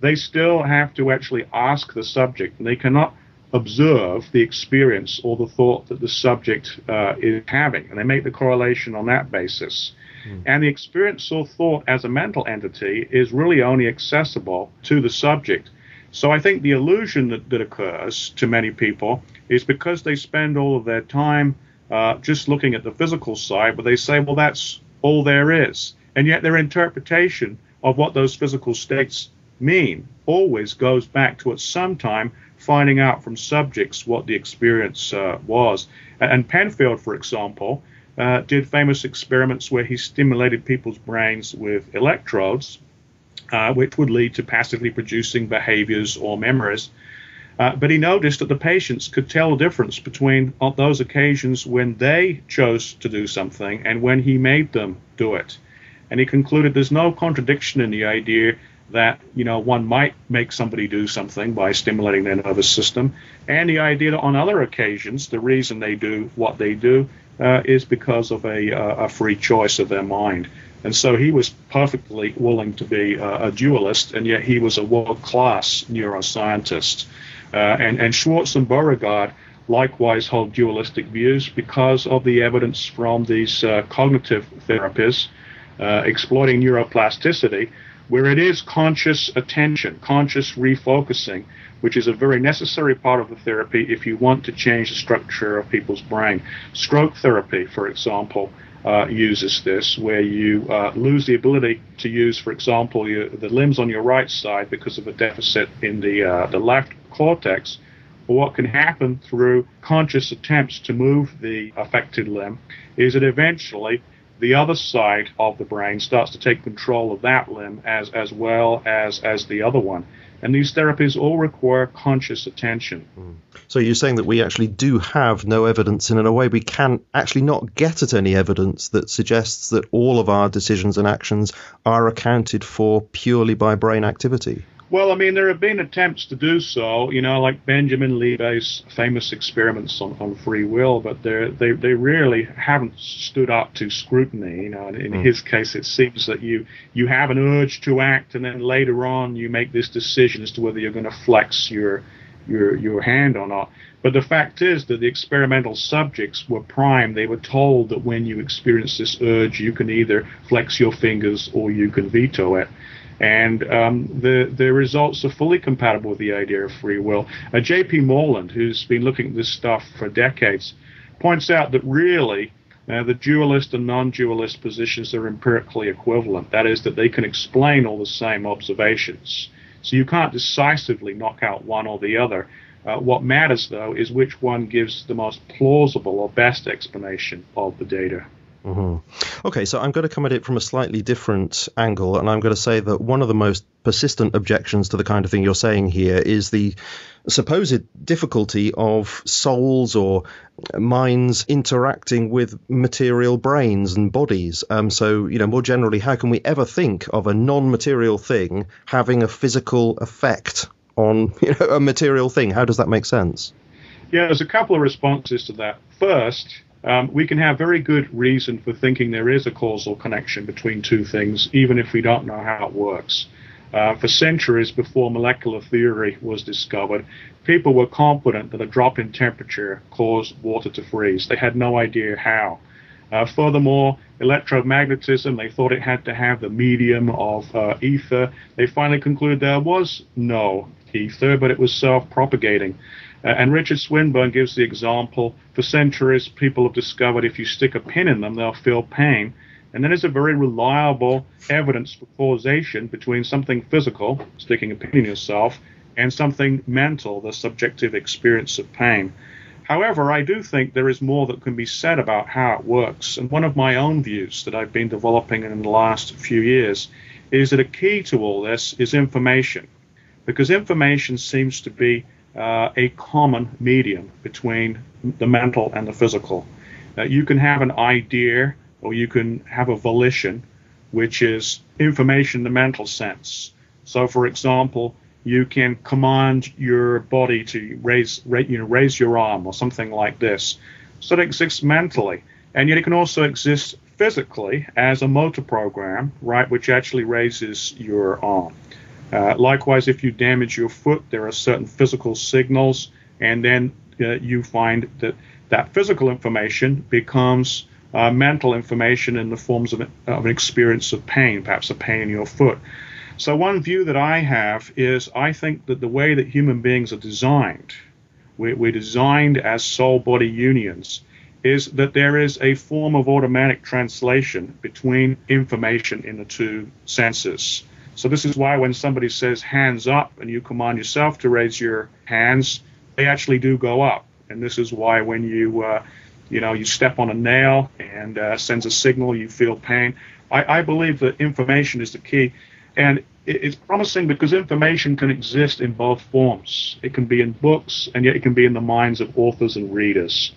they still have to actually ask the subject, and they cannot observe the experience or the thought that the subject is having, and they make the correlation on that basis. And the experience or thought as a mental entity is really only accessible to the subject. So I think the illusion that occurs to many people is because they spend all of their time just looking at the physical side, but they say, well, that's all there is. And yet their interpretation of what those physical states mean always goes back to at some time finding out from subjects what the experience was. And Penfield, for example, did famous experiments where he stimulated people's brains with electrodes, which would lead to passively producing behaviors or memories. But he noticed that the patients could tell the difference between those occasions when they chose to do something and when he made them do it. And he concluded there's no contradiction in the idea that, one might make somebody do something by stimulating their nervous system, and the idea that on other occasions, the reason they do what they do is because of a free choice of their mind. And so he was perfectly willing to be a dualist, and yet he was a world-class neuroscientist. And Schwartz and Beauregard likewise hold dualistic views because of the evidence from these cognitive therapies exploiting neuroplasticity, where it is conscious attention, conscious refocusing, which is a very necessary part of the therapy if you want to change the structure of people's brain. Stroke therapy, for example, uses this, where you lose the ability to use, for example, the limbs on your right side because of a deficit in the left cortex. But what can happen through conscious attempts to move the affected limb is that eventually the other side of the brain starts to take control of that limb as well as the other one. And these therapies all require conscious attention. So you're saying that we actually do have no evidence, and in a way we can actually not get at any evidence that suggests that all of our decisions and actions are accounted for purely by brain activity? Well, I mean, there have been attempts to do so, like Benjamin Liebei's famous experiments on free will, but they really haven't stood up to scrutiny. In his case, it seems that you have an urge to act, and then later on you make this decision as to whether you're going to flex your hand or not. But the fact is that the experimental subjects were primed. They were told that when you experience this urge, you can either flex your fingers or you can veto it. And the results are fully compatible with the idea of free will. J.P. Morland, who's been looking at this stuff for decades, points out that really the dualist and non-dualist positions are empirically equivalent. That is, that they can explain all the same observations. So you can't decisively knock out one or the other. What matters, though, is which one gives the most plausible or best explanation of the data. Mm-hmm. Okay, so I'm going to come at it from a slightly different angle, and I'm going to say that one of the most persistent objections to the kind of thing you're saying here is the supposed difficulty of souls or minds interacting with material brains and bodies. So, more generally, how can we ever think of a non-material thing having a physical effect on a material thing? How does that make sense? Yeah, there's a couple of responses to that. First, we can have very good reason for thinking there is a causal connection between two things, even if we don't know how it works. For centuries before molecular theory was discovered, people were confident that a drop in temperature caused water to freeze. They had no idea how. Furthermore, electromagnetism, they thought it had to have the medium of ether. They finally concluded there was no ether, but it was self-propagating. And Richard Swinburne gives the example, for centuries people have discovered if you stick a pin in them, they'll feel pain. And then there's a very reliable evidence for causation between something physical, sticking a pin in yourself, and something mental, the subjective experience of pain. However, I do think there is more that can be said about how it works. And one of my own views that I've been developing in the last few years is that a key to all this is information, because information seems to be a common medium between the mental and the physical. You can have an idea or you can have a volition, which is information in the mental sense. So, for example, you can command your body to raise your arm or something like this. So it exists mentally, and yet it can also exist physically as a motor program, right, which actually raises your arm. Likewise, if you damage your foot, there are certain physical signals, and then you find that physical information becomes mental information in the forms of an experience of pain, perhaps a pain in your foot. So one view that I have is I think that the way that human beings are designed, we're designed as soul-body unions, is that there is a form of automatic translation between information in the two senses. So this is why when somebody says hands up and you command yourself to raise your hands, they actually do go up. And this is why when you step on a nail and sends a signal, you feel pain. I believe that information is the key. And it's promising because information can exist in both forms. It can be in books, and yet it can be in the minds of authors and readers.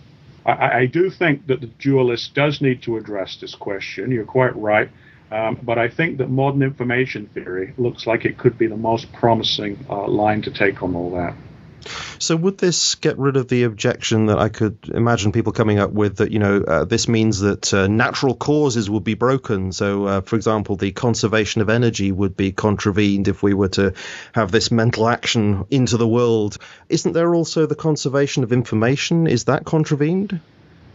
I do think that the dualist does need to address this question. You're quite right. But I think that modern information theory looks like it could be the most promising line to take on all that. So would this get rid of the objection that I could imagine people coming up with that, this means that natural causes would be broken? So, for example, the conservation of energy would be contravened if we were to have this mental action into the world. Isn't there also the conservation of information? Is that contravened?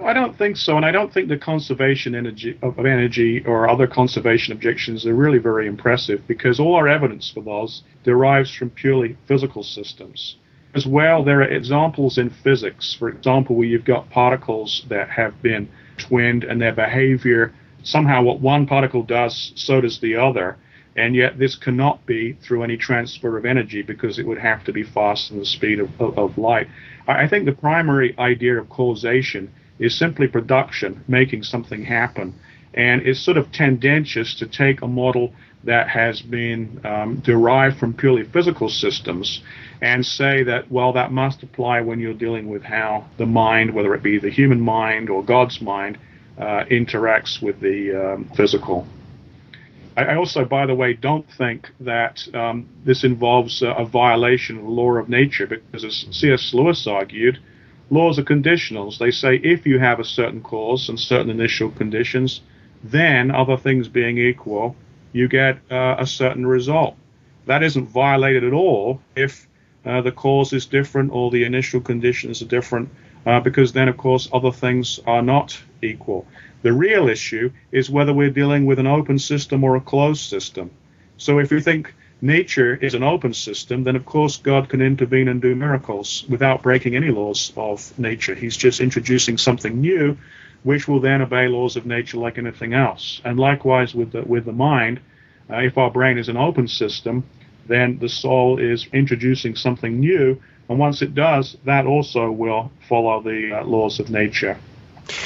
I don't think so, and I don't think the conservation of energy or other conservation objections are really very impressive, because all our evidence for those derives from purely physical systems. As well, there are examples in physics, for example, where you've got particles that have been twinned and their behavior, somehow what one particle does, so does the other, and yet this cannot be through any transfer of energy because it would have to be faster than the speed of light. I think the primary idea of causation is simply production, making something happen. And it's sort of tendentious to take a model that has been derived from purely physical systems and say that, well, that must apply when you're dealing with how the mind, whether it be the human mind or God's mind, interacts with the physical. I also, by the way, don't think that this involves a violation of the law of nature, because as C.S. Lewis argued, laws are conditionals. They say if you have a certain cause and certain initial conditions, then other things being equal, you get a certain result. That isn't violated at all if the cause is different or the initial conditions are different, because then, of course, other things are not equal. The real issue is whether we're dealing with an open system or a closed system. So if you think nature is an open system, then of course God can intervene and do miracles without breaking any laws of nature. He's just introducing something new, which will then obey laws of nature like anything else. And likewise with the mind, if our brain is an open system, then the soul is introducing something new, and once it does, that also will follow the laws of nature.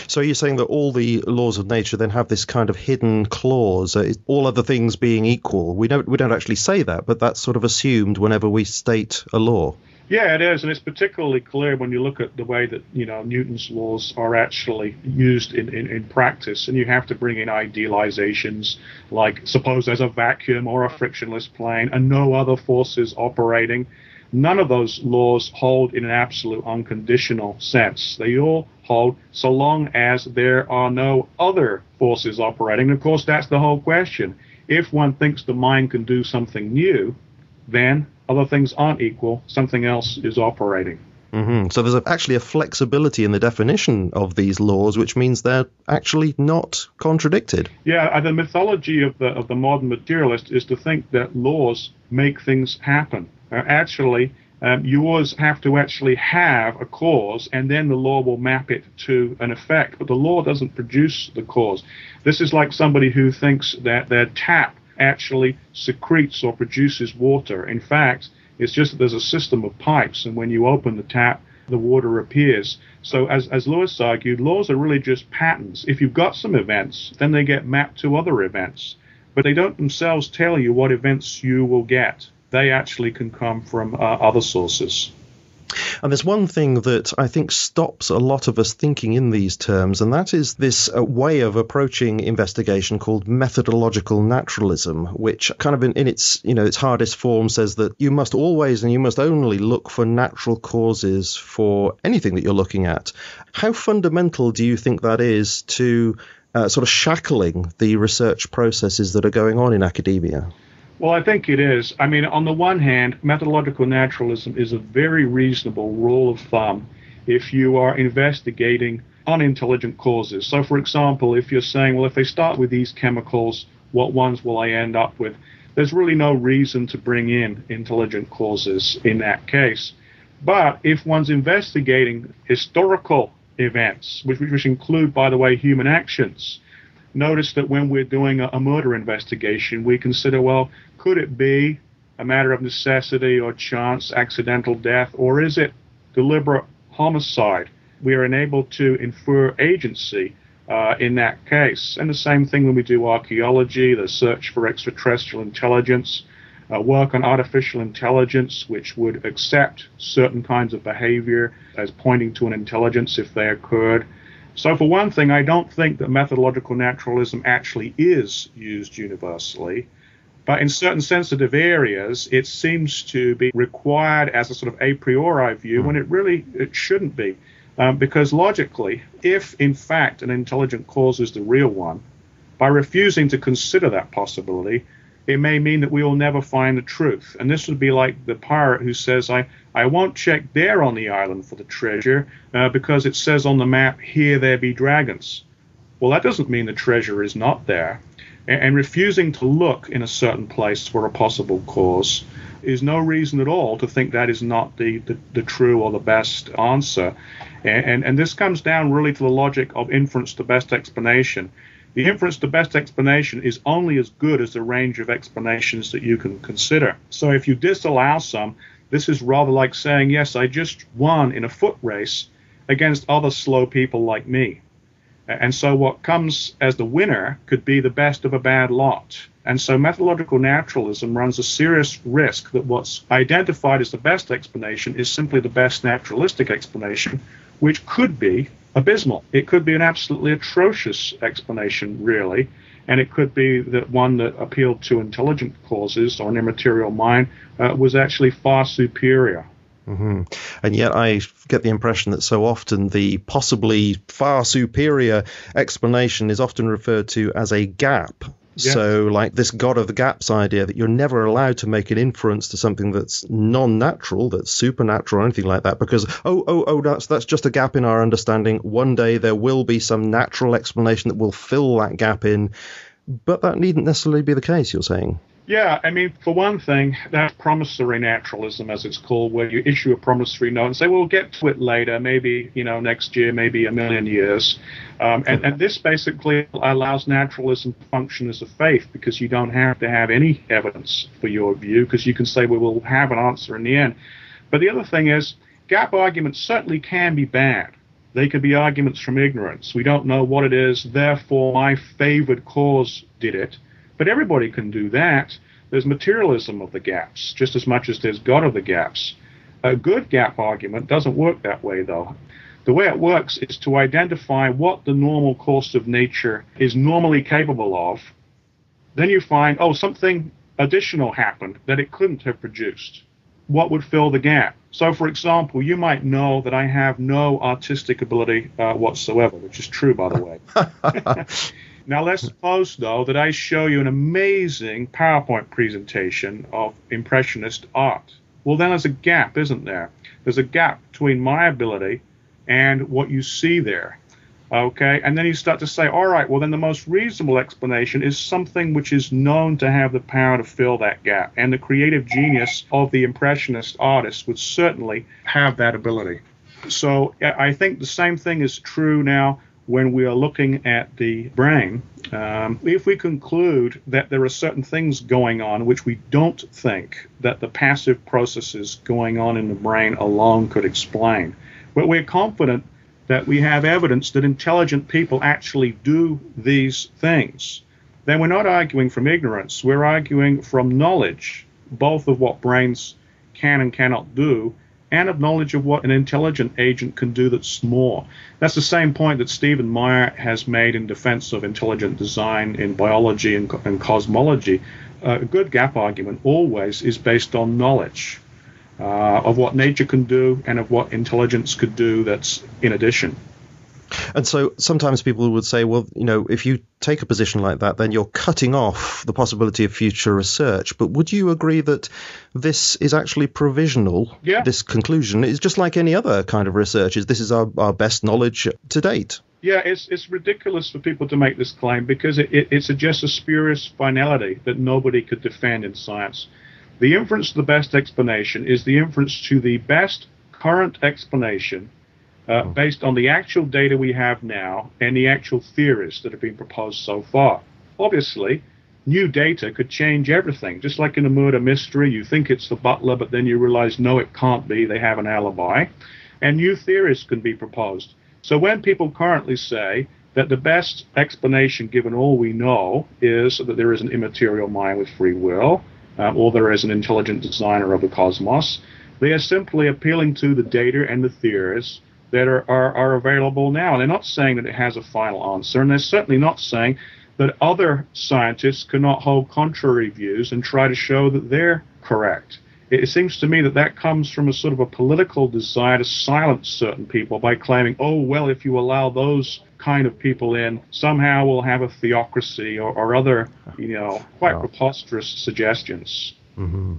So you're saying that all the laws of nature then have this kind of hidden clause, all other things being equal. We don't actually say that, but that's sort of assumed whenever we state a law. Yeah, it is, and it's particularly clear when you look at the way that Newton's laws are actually used in practice, and you have to bring in idealizations like suppose there's a vacuum or a frictionless plane and no other forces operating. None of those laws hold in an absolute unconditional sense. They all hold so long as there are no other forces operating. And of course, that's the whole question. If one thinks the mind can do something new, then other things aren't equal. Something else is operating. Mm-hmm. So there's actually a flexibility in the definition of these laws, which means they're actually not contradicted. Yeah, the mythology of the modern materialist is to think that laws make things happen. You always have to actually have a cause, and then the law will map it to an effect. But the law doesn't produce the cause. This is like somebody who thinks that their tap actually secretes or produces water. In fact, it's just that there's a system of pipes, and when you open the tap, the water appears. So as Lewis argued, laws are really just patterns. If you've got some events, then they get mapped to other events. But they don't themselves tell you what events you will get. They actually can come from other sources. And there's one thing that I think stops a lot of us thinking in these terms, and that is this way of approaching investigation called methodological naturalism, which kind of in its its hardest form says that you must always and you must only look for natural causes for anything that you're looking at. How fundamental do you think that is to sort of shackling the research processes that are going on in academia? Well, I think it is. I mean, on the one hand, methodological naturalism is a very reasonable rule of thumb if you are investigating unintelligent causes. So, for example, if you're saying, well, if they start with these chemicals, what ones will I end up with? there's really no reason to bring in intelligent causes in that case. But if one's investigating historical events, which include, by the way, human actions, notice that when we're doing a murder investigation, we consider, well, could it be a matter of necessity or chance, accidental death, or is it deliberate homicide? We are enabled to infer agency in that case. And the same thing when we do archaeology, the search for extraterrestrial intelligence, work on artificial intelligence, which would accept certain kinds of behavior as pointing to an intelligence if they occurred. So for one thing, I don't think that methodological naturalism actually is used universally. But in certain sensitive areas, it seems to be required as a sort of a priori view when it shouldn't be. Because logically, if in fact an intelligent cause is the real one, by refusing to consider that possibility, it may mean that we will never find the truth. And this would be like the pirate who says, I won't check there on the island for the treasure because it says on the map, here there be dragons. Well, that doesn't mean the treasure is not there. And refusing to look in a certain place for a possible cause is no reason at all to think that is not the true or the best answer. And this comes down really to the logic of inference to best explanation. The inference to best explanation is only as good as the range of explanations that you can consider. So if you disallow some, this is rather like saying, yes, I just won in a foot race against other slow people like me. And so what comes as the winner could be the best of a bad lot. And so methodological naturalism runs a serious risk that what's identified as the best explanation is simply the best naturalistic explanation, which could be abysmal. It could be an absolutely atrocious explanation, really. And it could be that one that appealed to intelligent causes or an immaterial mind was actually far superior. Mm-hmm. And yet I get the impression that so often the possibly far superior explanation is often referred to as a gap. Yes. So like this God of the gaps idea that you're never allowed to make an inference to something that's non-natural, that's supernatural or anything like that, because, that's just a gap in our understanding. One day there will be some natural explanation that will fill that gap in. But that needn't necessarily be the case, you're saying. Yeah, I mean, for one thing, that's promissory naturalism, as it's called, where you issue a promissory note and say, well, we'll get to it later, maybe, next year, maybe a million years. And this basically allows naturalism to function as a faith, because you don't have to have any evidence for your view, because you can say, well, we'll have an answer in the end. But the other thing is, gap arguments certainly can be bad. They can be arguments from ignorance. We don't know what it is, therefore my favored cause did it. But everybody can do that. There's materialism of the gaps, just as much as there's God of the gaps. A good gap argument doesn't work that way, though. The way it works is to identify what the normal course of nature is normally capable of. Then you find, something additional happened that it couldn't have produced. What would fill the gap? So, for example, you might know that I have no artistic ability whatsoever, which is true, by the way. Now, let's suppose, though, that I show you an amazing PowerPoint presentation of Impressionist art. Well, then there's a gap, isn't there? There's a gap between my ability and what you see there. Okay? And then you start to say, all right, well, then the most reasonable explanation is something which is known to have the power to fill that gap. And the creative genius of the Impressionist artist would certainly have that ability. So I think the same thing is true now when we are looking at the brain. If we conclude that there are certain things going on which we don't think that the passive processes going on in the brain alone could explain, but we're confident that we have evidence that intelligent people actually do these things, then we're not arguing from ignorance. We're arguing from knowledge, both of what brains can and cannot do, and of knowledge of what an intelligent agent can do that's more. That's the same point that Stephen Meyer has made in defense of intelligent design in biology and cosmology. A good gap argument always is based on knowledge of what nature can do and of what intelligence could do that's in addition. And so sometimes people would say, well, if you take a position like that, then you're cutting off the possibility of future research. But would you agree that this is actually provisional? Yeah. This conclusion is just like any other kind of research. This is our best knowledge to date. Yeah, it's ridiculous for people to make this claim because it suggests a spurious finality that nobody could defend in science. The inference to the best explanation is the inference to the best current explanation based on the actual data we have now and the actual theories that have been proposed so far. Obviously, new data could change everything. Just like in a murder mystery, you think it's the butler, but then you realize, no, it can't be. They have an alibi. And new theories can be proposed. So when people currently say that the best explanation, given all we know, is that there is an immaterial mind with free will, or there is an intelligent designer of the cosmos, they are simply appealing to the data and the theories that are available now. And they're not saying that it has a final answer, and they're certainly not saying that other scientists cannot hold contrary views and try to show that they're correct. It seems to me that that comes from a sort of a political desire to silence certain people by claiming, oh, well, if you allow those kind of people in, somehow we'll have a theocracy or other, quite preposterous suggestions. Mm-hmm.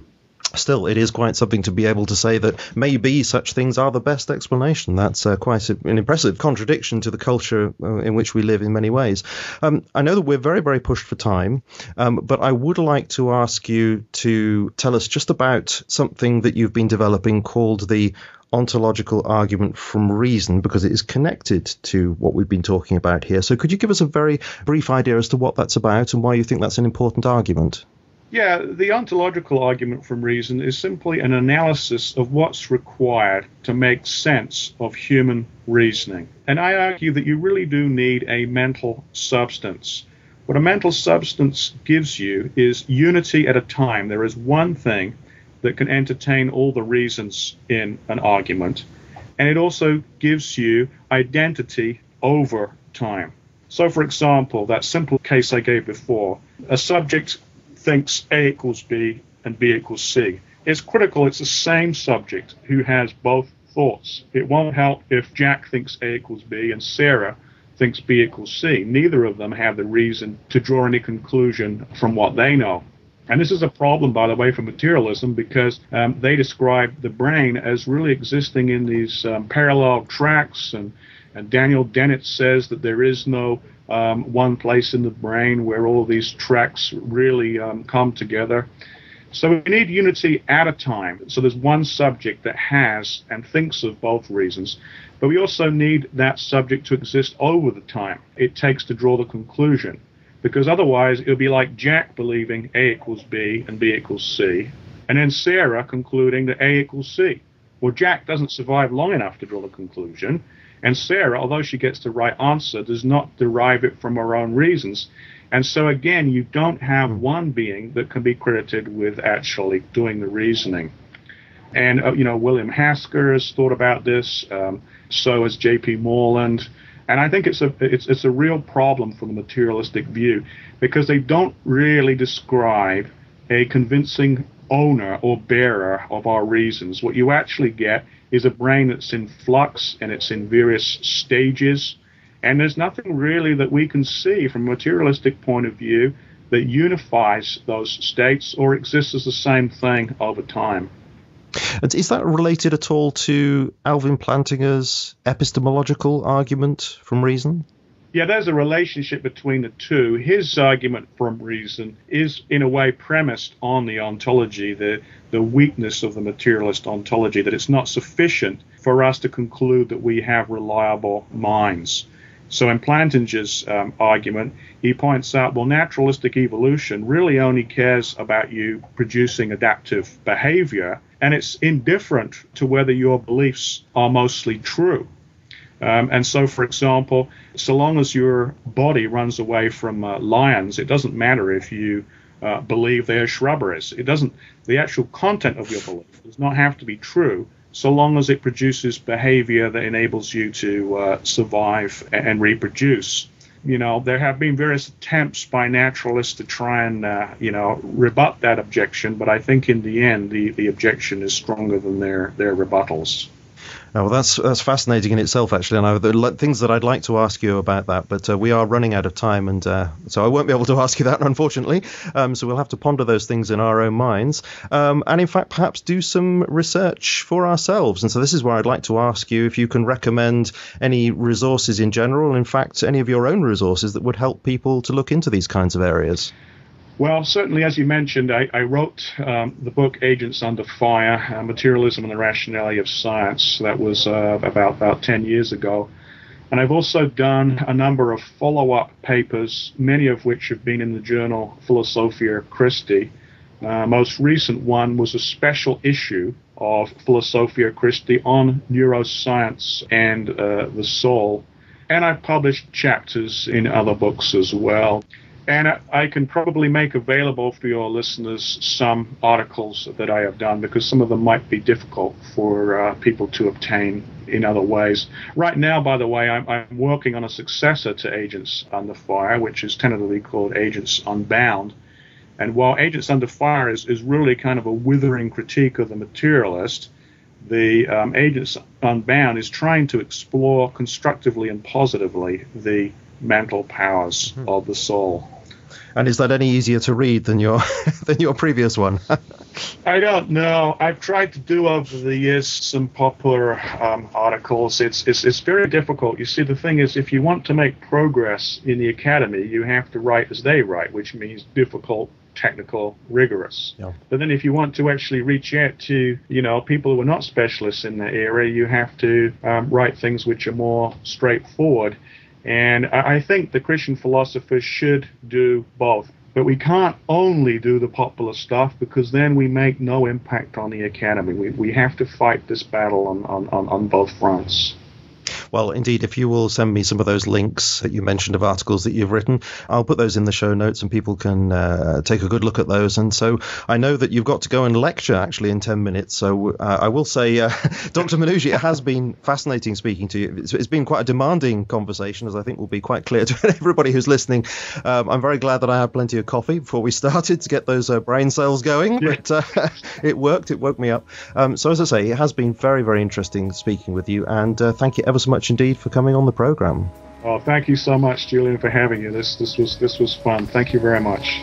Still, it is quite something to be able to say that maybe such things are the best explanation. That's quite an impressive contradiction to the culture in which we live in many ways. I know that we're very, very pushed for time, but I would like to ask you to tell us just about something that you've been developing called the ontological argument from reason, because it is connected to what we've been talking about here. So could you give us a very brief idea as to what that's about and why you think that's an important argument? Yeah, the ontological argument from reason is simply an analysis of what's required to make sense of human reasoning. And I argue that you really do need a mental substance. What a mental substance gives you is unity at a time. There is one thing that can entertain all the reasons in an argument. And it also gives you identity over time. So, for example, that simple case I gave before, a subject thinks A equals B and B equals C. It's critical it's the same subject who has both thoughts. It won't help if Jack thinks A equals B and Sarah thinks B equals C. Neither of them have the reason to draw any conclusion from what they know. And this is a problem, by the way, for materialism, because they describe the brain as really existing in these parallel tracks, and Daniel Dennett says that there is no one place in the brain where all of these tracks really come together. So we need unity at a time. So there's one subject that has and thinks of both reasons, but we also need that subject to exist over the time it takes to draw the conclusion. Because otherwise it would be like Jack believing A equals B and B equals C, and then Sarah concluding that A equals C. Well, Jack doesn't survive long enough to draw the conclusion, and Sarah, although she gets the right answer, does not derive it from her own reasons. And so, again, you don't have one being that can be credited with actually doing the reasoning. And, William Hasker has thought about this, so has J.P. Moreland. And I think it's a real problem for the materialistic view, because they don't really describe a convincing owner or bearer of our reasons. What you actually get is a brain that's in flux and it's in various stages, and there's nothing really that we can see from a materialistic point of view that unifies those states or exists as the same thing over time. And is that related at all to Alvin Plantinga's epistemological argument from reason? Yeah, there's a relationship between the two. His argument from reason is, in a way, premised on the ontology, the weakness of the materialist ontology, that it's not sufficient for us to conclude that we have reliable minds. So in Plantinga's argument, he points out, well, naturalistic evolution really only cares about you producing adaptive behavior, and it's indifferent to whether your beliefs are mostly true. And so, for example, so long as your body runs away from lions, it doesn't matter if you believe they are shrubberies. The actual content of your belief does not have to be true, so long as it produces behavior that enables you to survive and reproduce. There have been various attempts by naturalists to try and, rebut that objection, but I think in the end the objection is stronger than their rebuttals. Oh, well, that's fascinating in itself, actually, and there are things that I'd like to ask you about that, but we are running out of time, and so I won't be able to ask you that, unfortunately. So we'll have to ponder those things in our own minds, and in fact, perhaps do some research for ourselves. And so this is where I'd like to ask you if you can recommend any resources in general, and in fact, any of your own resources that would help people to look into these kinds of areas. Well, certainly, as you mentioned, I wrote the book Agents Under Fire, Materialism and the Rationality of Science. That was about 10 years ago. And I've also done a number of follow-up papers, many of which have been in the journal Philosophia Christi. Most recent one was a special issue of Philosophia Christi on neuroscience and the soul. And I've published chapters in other books as well. And I can probably make available for your listeners some articles that I have done, because some of them might be difficult for people to obtain in other ways. Right now, by the way, I'm working on a successor to Agents Under Fire, which is tentatively called Agents Unbound. And while Agents Under Fire is really kind of a withering critique of the materialist, the Agents Unbound is trying to explore constructively and positively the mental powers of the soul. And is that any easier to read than your previous one? I don't know. I've tried to do over the years some popular articles. It's very difficult. You see, the thing is, if you want to make progress in the academy, you have to write as they write, which means difficult, technical, rigorous. Yeah. But then if you want to actually reach out to, people who are not specialists in the area, you have to write things which are more straightforward. And I think the Christian philosophers should do both. But we can't only do the popular stuff, because then we make no impact on the academy. We have to fight this battle on both fronts. Well, indeed, if you will send me some of those links that you mentioned of articles that you've written, I'll put those in the show notes and people can take a good look at those. And so I know that you've got to go and lecture actually in 10 minutes. So I will say, Dr. Menuge, it has been fascinating speaking to you. It's been quite a demanding conversation, as I think will be quite clear to everybody who's listening. I'm very glad that I had plenty of coffee before we started to get those brain cells going. Yeah. But it worked. It woke me up. So as I say, it has been very, very interesting speaking with you. And thank you ever so much indeed for coming on the program. Oh, thank you so much, Julian, for having you. This was fun. Thank you very much.